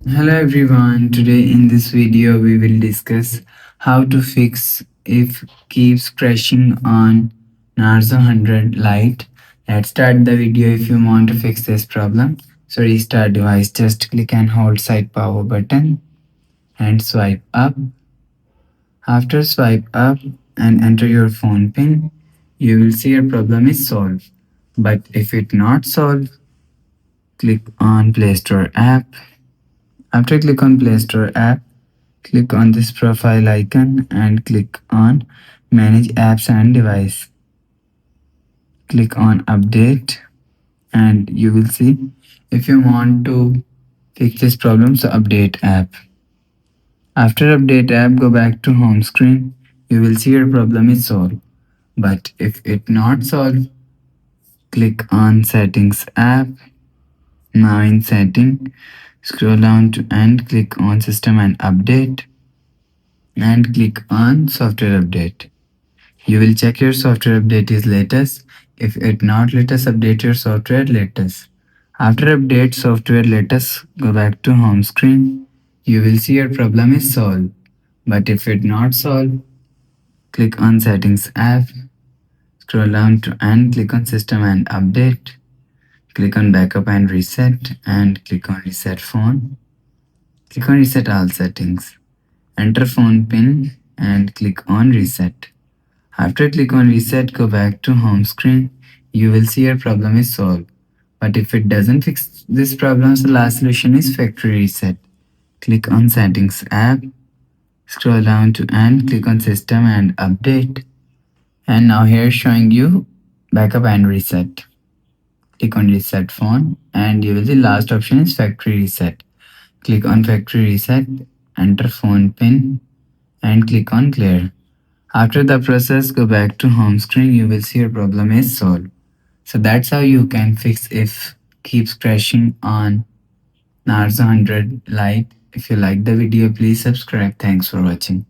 Hello everyone, today in this video we will discuss how to fix if keeps crashing on Narzo 100 Lite. Let's start the video. If you want to fix this problem, so restart device, just click and hold side power button and swipe up. After swipe up and enter your phone pin, you will see your problem is solved. But if it not solved, click on Play Store app. After click on Play Store app, click on this profile icon and click on Manage Apps and Device. Click on Update and you will see if you want to fix this problem, so update app. After update app, go back to home screen. You will see your problem is solved. But if it not solved, click on Settings app. Now in Setting, scroll down to and click on System and Update and click on Software Update. You will check your software update is latest. If it not latest, update your software latest. After update software latest, go back to home screen. You will see your problem is solved. But if it not solved, click on settings app, scroll down to and click on system and update. Click on backup and reset and click on reset phone. Click on reset all settings. Enter phone pin and click on reset. After click on reset, go back to home screen. You will see your problem is solved. But if it doesn't fix this problem, the last solution is factory reset. Click on settings app, scroll down to and click on system and update. And now here showing you backup and reset. Click on reset phone and you will see last option is factory reset. Click on factory reset, enter phone pin and click on clear. After the process, go back to home screen. You will see your problem is solved. So that's how you can fix if keeps crashing on Narzo 100 Lite. If you like the video, please subscribe. Thanks for watching.